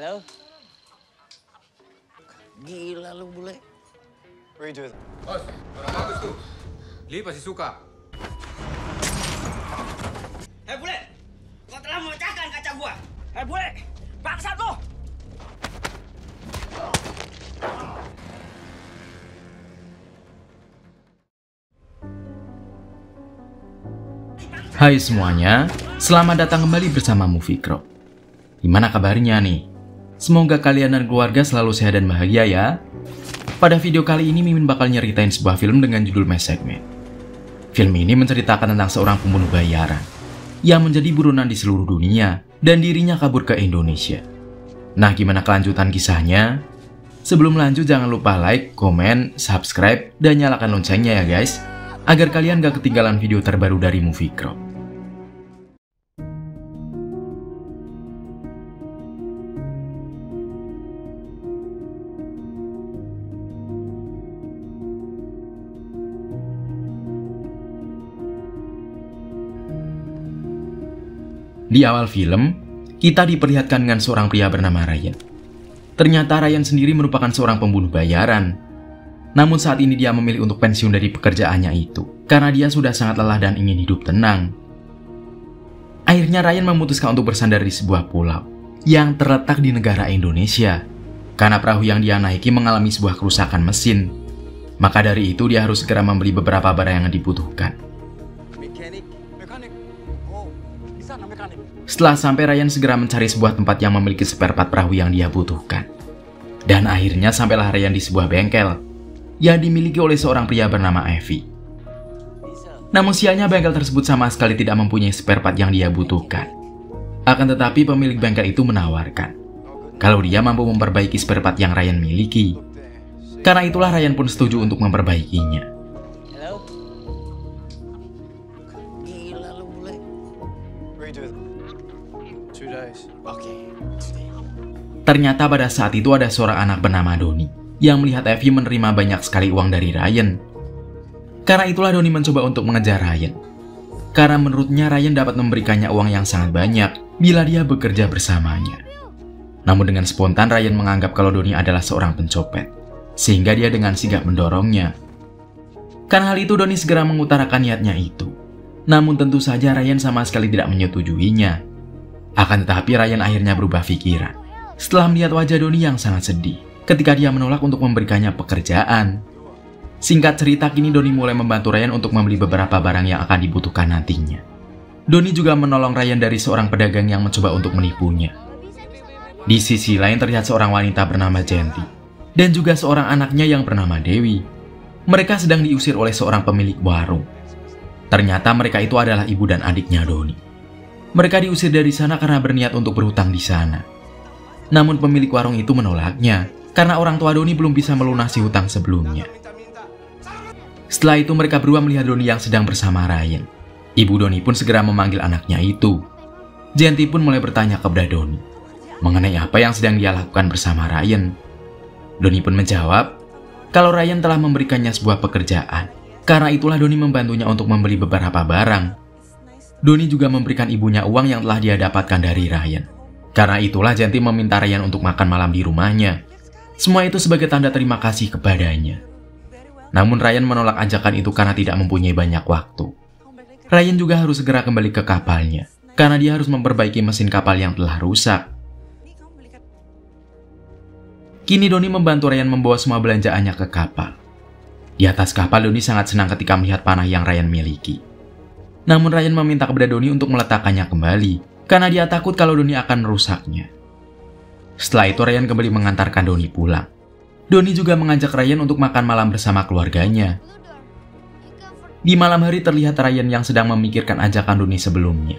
Halo? Gila lu bule. Where you doing? Bos, orang bagus tuh. Lee pasti suka. Hei bule, kau telah memecahkan kaca gua. Hei bule, bangsat lu! Hai semuanya, selamat datang kembali bersama Moviecro. Gimana kabarnya nih? Semoga kalian dan keluarga selalu sehat dan bahagia ya. Pada video kali ini Mimin bakal nyeritain sebuah film dengan judul Mass Segment. Film ini menceritakan tentang seorang pembunuh bayaran yang menjadi buronan di seluruh dunia dan dirinya kabur ke Indonesia. Nah, gimana kelanjutan kisahnya? Sebelum lanjut jangan lupa like, komen, subscribe, dan nyalakan loncengnya ya guys, agar kalian gak ketinggalan video terbaru dari Moviecro. Di awal film, kita diperlihatkan dengan seorang pria bernama Ryan. Ternyata Ryan sendiri merupakan seorang pembunuh bayaran. Namun saat ini dia memilih untuk pensiun dari pekerjaannya itu, karena dia sudah sangat lelah dan ingin hidup tenang. Akhirnya Ryan memutuskan untuk bersandar di sebuah pulau yang terletak di negara Indonesia. Karena perahu yang dia naiki mengalami sebuah kerusakan mesin. Maka dari itu dia harus segera membeli beberapa barang yang dibutuhkan. Setelah sampai, Ryan segera mencari sebuah tempat yang memiliki spare part perahu yang dia butuhkan. Dan akhirnya sampailah Ryan di sebuah bengkel yang dimiliki oleh seorang pria bernama Evie. Namun sialnya bengkel tersebut sama sekali tidak mempunyai spare part yang dia butuhkan. Akan tetapi pemilik bengkel itu menawarkan kalau dia mampu memperbaiki spare part yang Ryan miliki. Karena itulah Ryan pun setuju untuk memperbaikinya. Halo? Gila lu bule. Where you doing? 2 days. Oke. Ternyata pada saat itu ada seorang anak bernama Donnie yang melihat Evie menerima banyak sekali uang dari Ryan. Karena itulah Donnie mencoba untuk mengejar Ryan. Karena menurutnya Ryan dapat memberikannya uang yang sangat banyak bila dia bekerja bersamanya. Namun dengan spontan Ryan menganggap kalau Donnie adalah seorang pencopet, sehingga dia dengan sigap mendorongnya. Karena hal itu Donnie segera mengutarakan niatnya itu. Namun tentu saja Ryan sama sekali tidak menyetujuinya. Akan tetapi Ryan akhirnya berubah pikiran setelah melihat wajah Donnie yang sangat sedih ketika dia menolak untuk memberikannya pekerjaan. Singkat cerita, kini Donnie mulai membantu Ryan untuk membeli beberapa barang yang akan dibutuhkan nantinya. Donnie juga menolong Ryan dari seorang pedagang yang mencoba untuk menipunya. Di sisi lain terlihat seorang wanita bernama Genti dan juga seorang anaknya yang bernama Dewi. Mereka sedang diusir oleh seorang pemilik warung. Ternyata mereka itu adalah ibu dan adiknya Donnie. Mereka diusir dari sana karena berniat untuk berhutang di sana. Namun pemilik warung itu menolaknya karena orang tua Donnie belum bisa melunasi hutang sebelumnya. Setelah itu mereka berdua melihat Donnie yang sedang bersama Ryan. Ibu Donnie pun segera memanggil anaknya itu. Genti pun mulai bertanya kepada Donnie mengenai apa yang sedang dia lakukan bersama Ryan. Donnie pun menjawab kalau Ryan telah memberikannya sebuah pekerjaan. Karena itulah Donnie membantunya untuk membeli beberapa barang. Donnie juga memberikan ibunya uang yang telah dia dapatkan dari Ryan. Karena itulah Genti meminta Ryan untuk makan malam di rumahnya. Semua itu sebagai tanda terima kasih kepadanya. Namun Ryan menolak ajakan itu karena tidak mempunyai banyak waktu. Ryan juga harus segera kembali ke kapalnya, karena dia harus memperbaiki mesin kapal yang telah rusak. Kini Donnie membantu Ryan membawa semua belanjaannya ke kapal. Di atas kapal, Donnie sangat senang ketika melihat panah yang Ryan miliki. Namun Ryan meminta kepada Donnie untuk meletakkannya kembali, karena dia takut kalau Donnie akan merusaknya. Setelah itu Ryan kembali mengantarkan Donnie pulang. Donnie juga mengajak Ryan untuk makan malam bersama keluarganya. Di malam hari terlihat Ryan yang sedang memikirkan ajakan Donnie sebelumnya.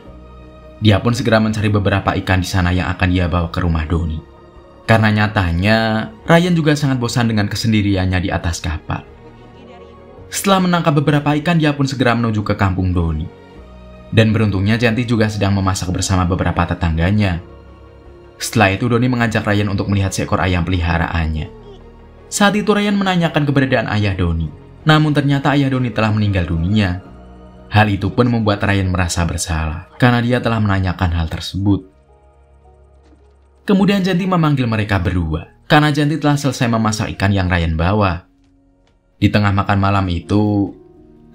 Dia pun segera mencari beberapa ikan di sana yang akan dia bawa ke rumah Donnie. Karena nyatanya, Ryan juga sangat bosan dengan kesendiriannya di atas kapal. Setelah menangkap beberapa ikan, dia pun segera menuju ke kampung Donnie. Dan beruntungnya Genti juga sedang memasak bersama beberapa tetangganya. Setelah itu Donnie mengajak Ryan untuk melihat seekor ayam peliharaannya. Saat itu Ryan menanyakan keberadaan ayah Donnie. Namun ternyata ayah Donnie telah meninggal dunia. Hal itu pun membuat Ryan merasa bersalah karena dia telah menanyakan hal tersebut. Kemudian Janti memanggil mereka berdua, karena Janti telah selesai memasak ikan yang Ryan bawa. Di tengah makan malam itu,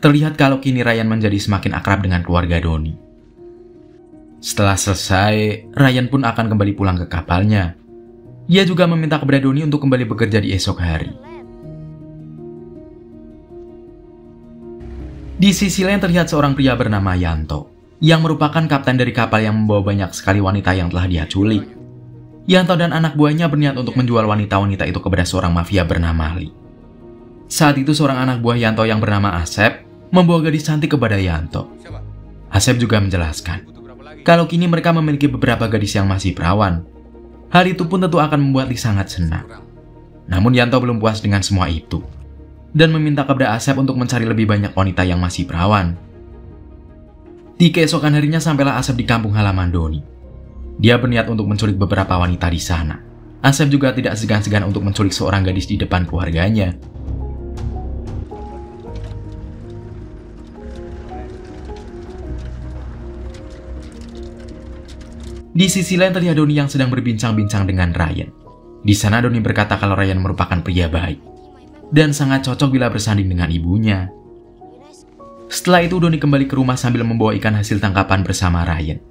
terlihat kalau kini Ryan menjadi semakin akrab dengan keluarga Doni. Setelah selesai, Ryan pun akan kembali pulang ke kapalnya. Ia juga meminta kepada Doni untuk kembali bekerja di esok hari. Di sisi lain terlihat seorang pria bernama Yanto, yang merupakan kapten dari kapal yang membawa banyak sekali wanita yang telah dia culik. Yanto dan anak buahnya berniat untuk menjual wanita-wanita itu kepada seorang mafia bernama Lee. Saat itu seorang anak buah Yanto yang bernama Asep membawa gadis cantik kepada Yanto. Asep juga menjelaskan kalau kini mereka memiliki beberapa gadis yang masih perawan. Hal itu pun tentu akan membuat Lee sangat senang. Namun Yanto belum puas dengan semua itu dan meminta kepada Asep untuk mencari lebih banyak wanita yang masih perawan. Di keesokan harinya sampailah Asep di kampung halaman Doni. Dia berniat untuk menculik beberapa wanita di sana. Asep juga tidak segan-segan untuk menculik seorang gadis di depan keluarganya. Di sisi lain terlihat Doni yang sedang berbincang-bincang dengan Ryan. Di sana Doni berkata kalau Ryan merupakan pria baik dan sangat cocok bila bersanding dengan ibunya. Setelah itu Doni kembali ke rumah sambil membawa ikan hasil tangkapan bersama Ryan.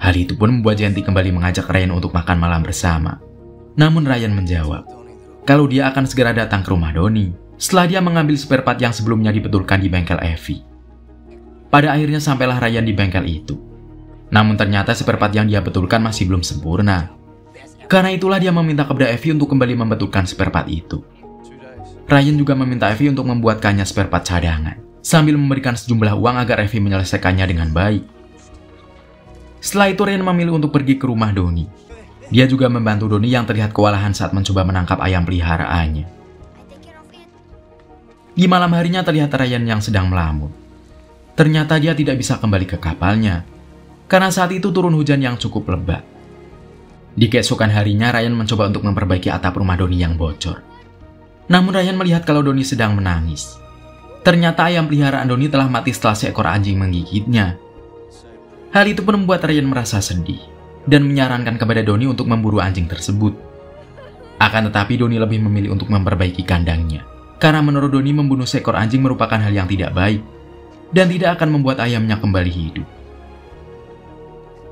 Hal itu pun membuat Janti kembali mengajak Ryan untuk makan malam bersama. Namun Ryan menjawab kalau dia akan segera datang ke rumah Doni setelah dia mengambil spare part yang sebelumnya dibetulkan di bengkel Evie. Pada akhirnya sampailah Ryan di bengkel itu. Namun ternyata spare part yang dia betulkan masih belum sempurna. Karena itulah dia meminta kepada Evie untuk kembali membetulkan spare part itu. Ryan juga meminta Evie untuk membuatkannya spare part cadangan, sambil memberikan sejumlah uang agar Evie menyelesaikannya dengan baik. Setelah itu Ryan memilih untuk pergi ke rumah Doni. Dia juga membantu Doni yang terlihat kewalahan saat mencoba menangkap ayam peliharaannya. Di malam harinya terlihat Ryan yang sedang melamun. Ternyata dia tidak bisa kembali ke kapalnya, karena saat itu turun hujan yang cukup lebat. Di keesokan harinya, Ryan mencoba untuk memperbaiki atap rumah Doni yang bocor. Namun Ryan melihat kalau Doni sedang menangis. Ternyata ayam peliharaan Doni telah mati setelah seekor anjing menggigitnya. Hal itu pun membuat Ryan merasa sedih dan menyarankan kepada Doni untuk memburu anjing tersebut. Akan tetapi Doni lebih memilih untuk memperbaiki kandangnya, karena menurut Doni membunuh seekor anjing merupakan hal yang tidak baik dan tidak akan membuat ayamnya kembali hidup.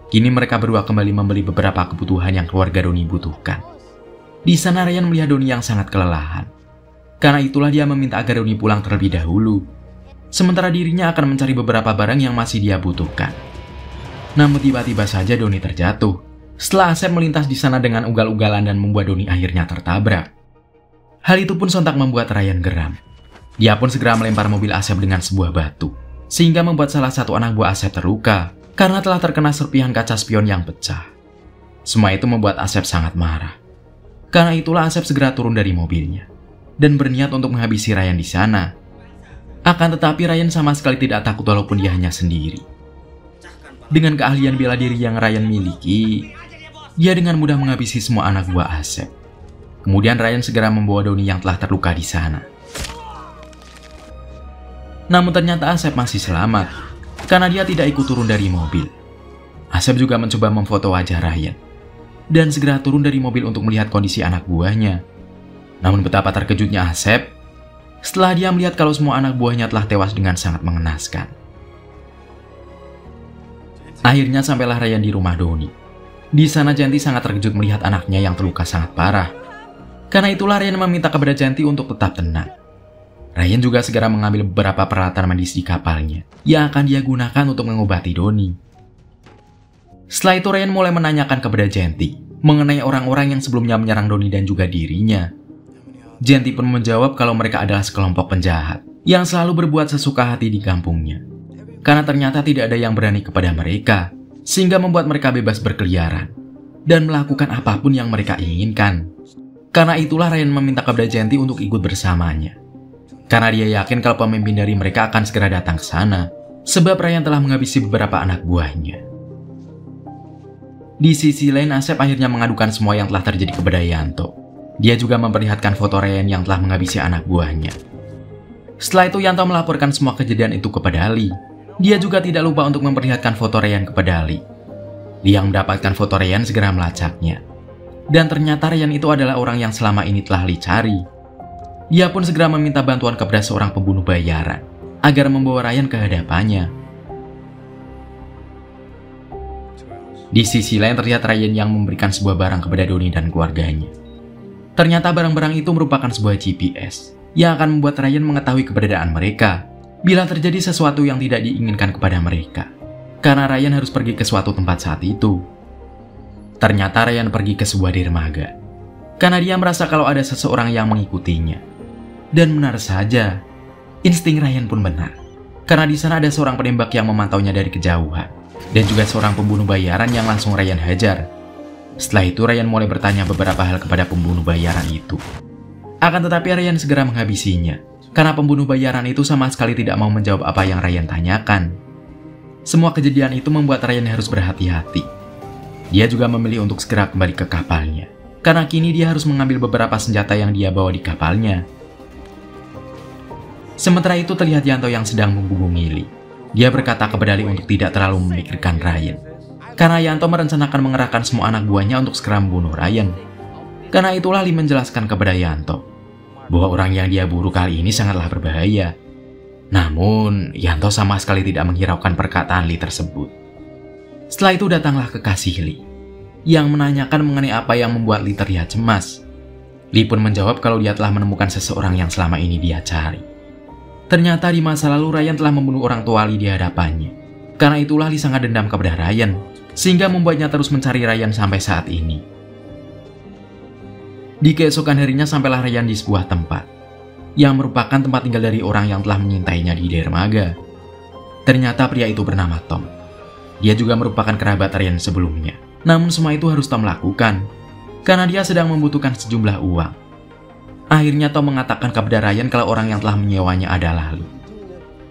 Kini mereka berdua kembali membeli beberapa kebutuhan yang keluarga Doni butuhkan. Di sana Ryan melihat Doni yang sangat kelelahan. Karena itulah dia meminta agar Doni pulang terlebih dahulu. Sementara dirinya akan mencari beberapa barang yang masih dia butuhkan. Namun tiba-tiba saja Doni terjatuh. Setelah Asep melintas di sana dengan ugal-ugalan dan membuat Doni akhirnya tertabrak. Hal itu pun sontak membuat Ryan geram. Dia pun segera melempar mobil Asep dengan sebuah batu, sehingga membuat salah satu anak buah Asep terluka karena telah terkena serpihan kaca spion yang pecah. Semua itu membuat Asep sangat marah. Karena itulah Asep segera turun dari mobilnya dan berniat untuk menghabisi Ryan di sana. Akan tetapi Ryan sama sekali tidak takut walaupun dia hanya sendiri. Dengan keahlian bela diri yang Ryan miliki, dia dengan mudah menghabisi semua anak buah Asep. Kemudian Ryan segera membawa Doni yang telah terluka di sana. Namun ternyata Asep masih selamat karena dia tidak ikut turun dari mobil. Asep juga mencoba memfoto wajah Ryan dan segera turun dari mobil untuk melihat kondisi anak buahnya. Namun betapa terkejutnya Asep setelah dia melihat kalau semua anak buahnya telah tewas dengan sangat mengenaskan. Akhirnya sampailah Ryan di rumah Doni. Di sana Janti sangat terkejut melihat anaknya yang terluka sangat parah. Karena itulah Ryan meminta kepada Janti untuk tetap tenang. Ryan juga segera mengambil beberapa peralatan medis di kapalnya yang akan dia gunakan untuk mengobati Doni. Setelah itu Ryan mulai menanyakan kepada Janti mengenai orang-orang yang sebelumnya menyerang Doni dan juga dirinya. Janti pun menjawab kalau mereka adalah sekelompok penjahat yang selalu berbuat sesuka hati di kampungnya. Karena ternyata tidak ada yang berani kepada mereka, sehingga membuat mereka bebas berkeliaran dan melakukan apapun yang mereka inginkan. Karena itulah Ryan meminta kepada Janti untuk ikut bersamanya. Karena dia yakin kalau pemimpin dari mereka akan segera datang ke sana, sebab Ryan telah menghabisi beberapa anak buahnya. Di sisi lain, Asep akhirnya mengadukan semua yang telah terjadi kepada Yanto. Dia juga memperlihatkan foto Ryan yang telah menghabisi anak buahnya. Setelah itu Yanto melaporkan semua kejadian itu kepada Lee. Dia juga tidak lupa untuk memperlihatkan foto Ryan kepada Lee. Lee yang mendapatkan foto Ryan segera melacaknya Dan ternyata Ryan itu adalah orang yang selama ini telah Lee cari. Dia pun segera meminta bantuan kepada seorang pembunuh bayaran agar membawa Ryan ke hadapannya. Di sisi lain terlihat Ryan yang memberikan sebuah barang kepada Donnie dan keluarganya. Ternyata barang-barang itu merupakan sebuah GPS yang akan membuat Ryan mengetahui keberadaan mereka bila terjadi sesuatu yang tidak diinginkan kepada mereka. Karena Ryan harus pergi ke suatu tempat saat itu. Ternyata Ryan pergi ke sebuah dermaga karena dia merasa kalau ada seseorang yang mengikutinya. Dan benar saja, insting Ryan pun benar. Karena di sana ada seorang penembak yang memantaunya dari kejauhan. Dan juga seorang pembunuh bayaran yang langsung Ryan hajar. Setelah itu Ryan mulai bertanya beberapa hal kepada pembunuh bayaran itu. Akan tetapi Ryan segera menghabisinya. Karena pembunuh bayaran itu sama sekali tidak mau menjawab apa yang Ryan tanyakan. Semua kejadian itu membuat Ryan harus berhati-hati. Dia juga memilih untuk segera kembali ke kapalnya. Karena kini dia harus mengambil beberapa senjata yang dia bawa di kapalnya. Sementara itu terlihat Yanto yang sedang menghubungi Lee. Dia berkata kepada Lee untuk tidak terlalu memikirkan Ryan. Karena Yanto merencanakan mengerahkan semua anak buahnya untuk segera membunuh Ryan. Karena itulah Lee menjelaskan kepada Yanto bahwa orang yang dia buru kali ini sangatlah berbahaya. Namun, Yanto sama sekali tidak menghiraukan perkataan Lee tersebut. Setelah itu datanglah kekasih Lee yang menanyakan mengenai apa yang membuat Lee terlihat cemas. Lee pun menjawab kalau dia telah menemukan seseorang yang selama ini dia cari. Ternyata di masa lalu Ryan telah membunuh orang tua Lee di hadapannya. Karena itulah Lee sangat dendam kepada Ryan, sehingga membuatnya terus mencari Ryan sampai saat ini. Di keesokan harinya sampailah Ryan di sebuah tempat, yang merupakan tempat tinggal dari orang yang telah menyintainya di dermaga. Ternyata pria itu bernama Tom. Dia juga merupakan kerabat Ryan sebelumnya. Namun semua itu harus Tom lakukan, karena dia sedang membutuhkan sejumlah uang. Akhirnya Tom mengatakan kepada Ryan kalau orang yang telah menyewanya adalah Lee.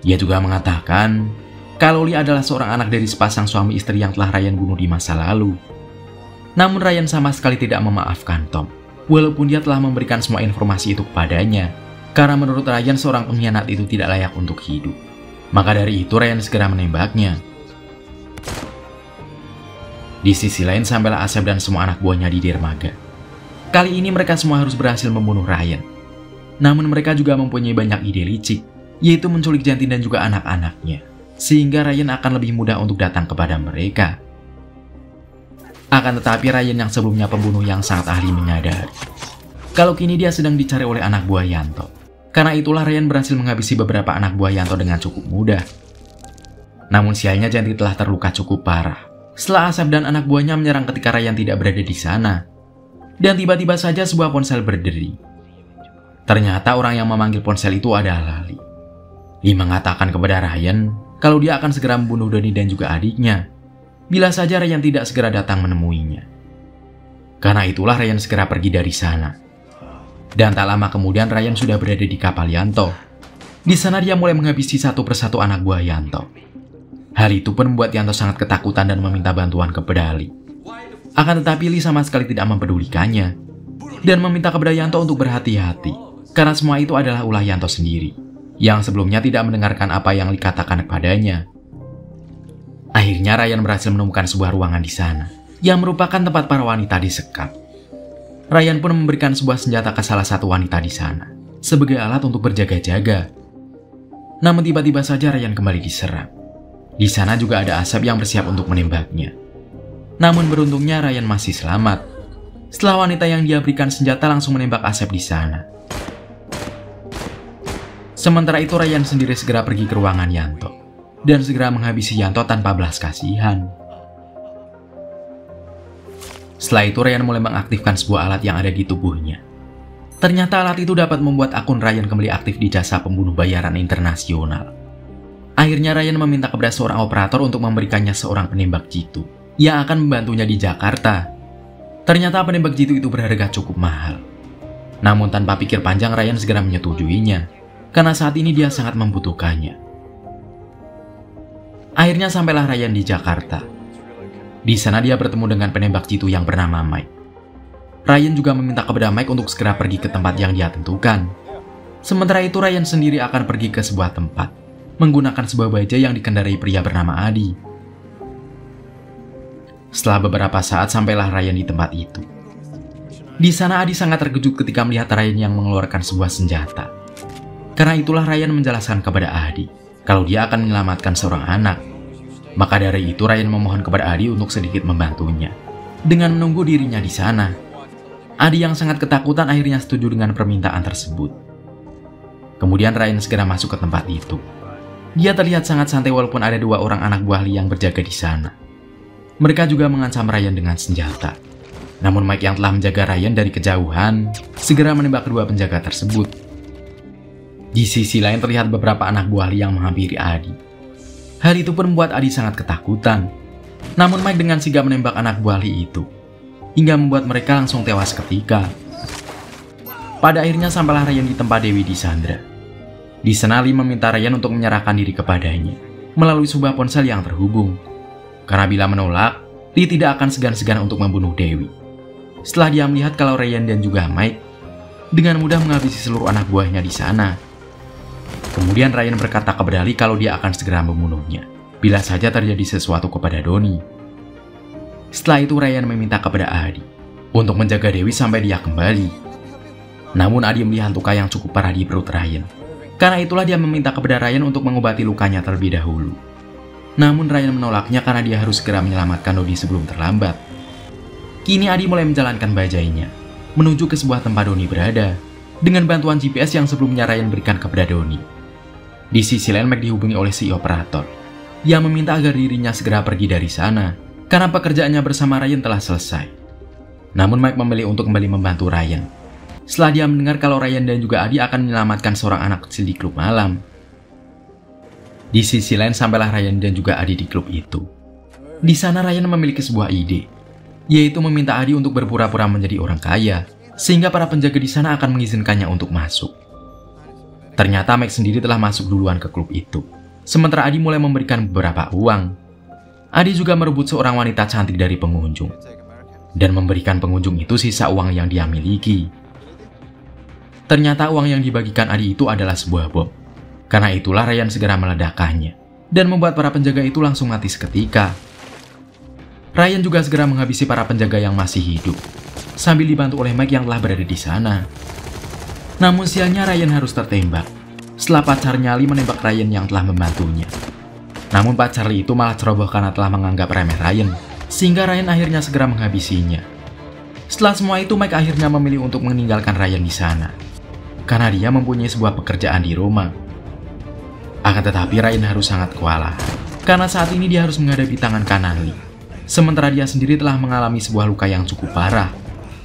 Dia juga mengatakan kalau Lee adalah seorang anak dari sepasang suami istri yang telah Ryan bunuh di masa lalu. Namun Ryan sama sekali tidak memaafkan Tom, walaupun dia telah memberikan semua informasi itu kepadanya. Karena menurut Ryan seorang pengkhianat itu tidak layak untuk hidup. Maka dari itu Ryan segera menembaknya. Di sisi lain sampailah Asep dan semua anak buahnya di dermaga. Kali ini mereka semua harus berhasil membunuh Ryan. Namun mereka juga mempunyai banyak ide licik, yaitu menculik Jantin dan juga anak-anaknya. Sehingga Ryan akan lebih mudah untuk datang kepada mereka. Akan tetapi Ryan yang sebelumnya pembunuh yang sangat ahli menyadari kalau kini dia sedang dicari oleh anak buah Yanto. Karena itulah Ryan berhasil menghabisi beberapa anak buah Yanto dengan cukup mudah. Namun sialnya Jantin telah terluka cukup parah setelah Asep dan anak buahnya menyerang ketika Ryan tidak berada di sana. Dan tiba-tiba saja sebuah ponsel berdering. Ternyata orang yang memanggil ponsel itu adalah Lee. Lee mengatakan kepada Ryan kalau dia akan segera membunuh Donnie dan juga adiknya bila saja Ryan tidak segera datang menemuinya. Karena itulah Ryan segera pergi dari sana. Dan tak lama kemudian Ryan sudah berada di kapal Yanto. Di sana dia mulai menghabisi satu persatu anak buah Yanto. Hal itu pun membuat Yanto sangat ketakutan dan meminta bantuan kepada Lee. Akan tetapi Lee sama sekali tidak mempedulikannya dan meminta kepada Yanto untuk berhati-hati karena semua itu adalah ulah Yanto sendiri yang sebelumnya tidak mendengarkan apa yang Lee katakan kepadanya. Akhirnya Ryan berhasil menemukan sebuah ruangan di sana yang merupakan tempat para wanita disekap. Ryan pun memberikan sebuah senjata ke salah satu wanita di sana sebagai alat untuk berjaga-jaga. Namun tiba-tiba saja Ryan kembali diserang. Di sana juga ada Asep yang bersiap untuk menembaknya. Namun beruntungnya Ryan masih selamat. Setelah wanita yang dia berikan senjata langsung menembak Asep di sana. Sementara itu Ryan sendiri segera pergi ke ruangan Yanto dan segera menghabisi Yanto tanpa belas kasihan. Setelah itu Ryan mulai mengaktifkan sebuah alat yang ada di tubuhnya. Ternyata alat itu dapat membuat akun Ryan kembali aktif di jasa pembunuh bayaran internasional. Akhirnya Ryan meminta kepada seorang operator untuk memberikannya seorang penembak jitu yang akan membantunya di Jakarta. Ternyata penembak jitu itu berharga cukup mahal. Namun tanpa pikir panjang Ryan segera menyetujuinya, karena saat ini dia sangat membutuhkannya. Akhirnya sampailah Ryan di Jakarta. Di sana dia bertemu dengan penembak jitu yang bernama Mike. Ryan juga meminta kepada Mike untuk segera pergi ke tempat yang dia tentukan. Sementara itu Ryan sendiri akan pergi ke sebuah tempat, menggunakan sebuah bajai yang dikendarai pria bernama Adi. Setelah beberapa saat sampailah Ryan di tempat itu. Di sana Adi sangat terkejut ketika melihat Ryan yang mengeluarkan sebuah senjata. Karena itulah Ryan menjelaskan kepada Adi kalau dia akan menyelamatkan seorang anak. Maka dari itu Ryan memohon kepada Adi untuk sedikit membantunya dengan menunggu dirinya di sana. Adi yang sangat ketakutan akhirnya setuju dengan permintaan tersebut. Kemudian Ryan segera masuk ke tempat itu. Dia terlihat sangat santai walaupun ada 2 orang anak buah Lee yang berjaga di sana. Mereka juga mengancam Ryan dengan senjata. Namun Mike yang telah menjaga Ryan dari kejauhan segera menembak kedua penjaga tersebut. Di sisi lain terlihat beberapa anak buah Lee yang menghampiri Adi. Hal itu pun membuat Adi sangat ketakutan. Namun Mike dengan sigap menembak anak buah Lee itu, hingga membuat mereka langsung tewas seketika. Pada akhirnya sampailah Ryan di tempat Dewi disandra. Di sana Lee meminta Ryan untuk menyerahkan diri kepadanya melalui sebuah ponsel yang terhubung. Karena bila menolak, Lee tidak akan segan-segan untuk membunuh Dewi. Setelah dia melihat kalau Ryan dan juga Mike dengan mudah menghabisi seluruh anak buahnya di sana. Kemudian Ryan berkata kepada Lee kalau dia akan segera membunuhnya bila saja terjadi sesuatu kepada Donnie. Setelah itu Ryan meminta kepada Adi untuk menjaga Dewi sampai dia kembali. Namun Adi melihat luka yang cukup parah di perut Ryan. Karena itulah dia meminta kepada Ryan untuk mengobati lukanya terlebih dahulu. Namun Ryan menolaknya karena dia harus segera menyelamatkan Donnie sebelum terlambat. Kini Adi mulai menjalankan bajainya menuju ke sebuah tempat Donnie berada dengan bantuan GPS yang sebelumnya Ryan berikan kepada Donnie. Di sisi lain Mike dihubungi oleh si operator yang meminta agar dirinya segera pergi dari sana karena pekerjaannya bersama Ryan telah selesai. Namun Mike memilih untuk kembali membantu Ryan setelah dia mendengar kalau Ryan dan juga Adi akan menyelamatkan seorang anak kecil di klub malam. Di sisi lain sampailah Ryan dan juga Adi di klub itu. Di sana Ryan memiliki sebuah ide, yaitu meminta Adi untuk berpura-pura menjadi orang kaya sehingga para penjaga di sana akan mengizinkannya untuk masuk. Ternyata Mike sendiri telah masuk duluan ke klub itu. Sementara Adi mulai memberikan beberapa uang. Adi juga merebut seorang wanita cantik dari pengunjung dan memberikan pengunjung itu sisa uang yang dia miliki. Ternyata uang yang dibagikan Adi itu adalah sebuah bom. Karena itulah Ryan segera meledakkannya dan membuat para penjaga itu langsung mati seketika. Ryan juga segera menghabisi para penjaga yang masih hidup sambil dibantu oleh Mike yang telah berada di sana. Namun sialnya Ryan harus tertembak setelah pacarnya Lee menembak Ryan yang telah membantunya. Namun pacar Lee itu malah ceroboh karena telah menganggap remeh Ryan, sehingga Ryan akhirnya segera menghabisinya. Setelah semua itu Mike akhirnya memilih untuk meninggalkan Ryan di sana karena dia mempunyai sebuah pekerjaan di Roma. Akan tetapi Ryan harus sangat kewalahan karena saat ini dia harus menghadapi tangan kanan Lee, sementara dia sendiri telah mengalami sebuah luka yang cukup parah.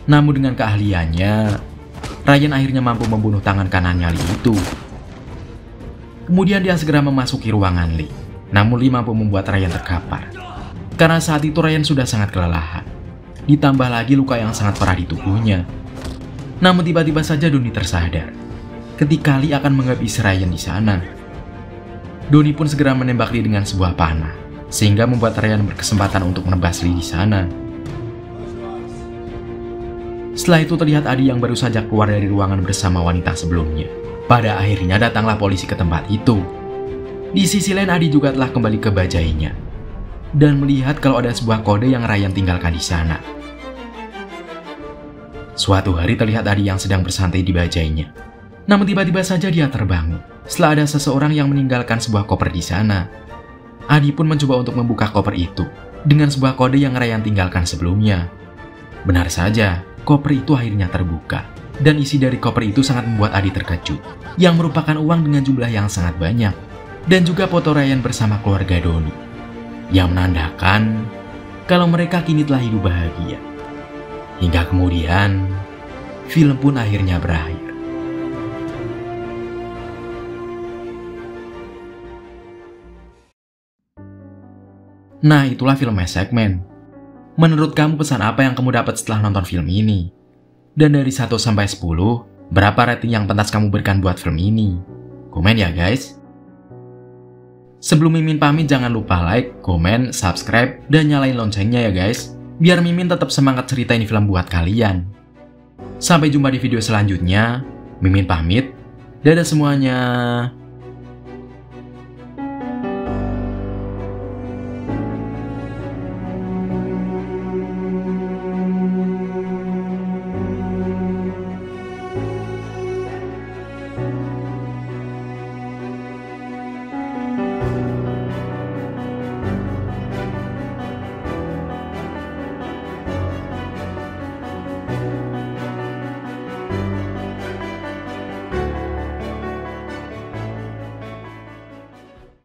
Namun dengan keahliannya, Ryan akhirnya mampu membunuh tangan kanannya Lee itu. Kemudian dia segera memasuki ruangan Lee. Namun Lee mampu membuat Ryan terkapar. Karena saat itu Ryan sudah sangat kelelahan. Ditambah lagi luka yang sangat parah di tubuhnya. Namun tiba-tiba saja Donnie tersadar ketika Lee akan menghabisi Ryan di sana. Donnie pun segera menembak Lee dengan sebuah panah, sehingga membuat Ryan berkesempatan untuk menebas Lee di sana. Setelah itu terlihat Adi yang baru saja keluar dari ruangan bersama wanita sebelumnya. Pada akhirnya datanglah polisi ke tempat itu. Di sisi lain Adi juga telah kembali ke bajainya dan melihat kalau ada sebuah kode yang Ryan tinggalkan di sana. Suatu hari terlihat Adi yang sedang bersantai di bajainya. Namun tiba-tiba saja dia terbangun setelah ada seseorang yang meninggalkan sebuah koper di sana. Adi pun mencoba untuk membuka koper itu dengan sebuah kode yang Ryan tinggalkan sebelumnya. Benar saja, koper itu akhirnya terbuka, dan isi dari koper itu sangat membuat Adi terkejut, yang merupakan uang dengan jumlah yang sangat banyak, dan juga foto Ryan bersama keluarga Donnie, yang menandakan kalau mereka kini telah hidup bahagia. Hingga kemudian, film pun akhirnya berakhir. Nah, itulah film My Segment. Menurut kamu pesan apa yang kamu dapat setelah nonton film ini? Dan dari 1 sampai 10, berapa rating yang pantas kamu berikan buat film ini? Komen ya guys. Sebelum Mimin pamit jangan lupa like, komen, subscribe, dan nyalain loncengnya ya guys. Biar Mimin tetap semangat ceritain film buat kalian. Sampai jumpa di video selanjutnya. Mimin pamit. Dadah semuanya.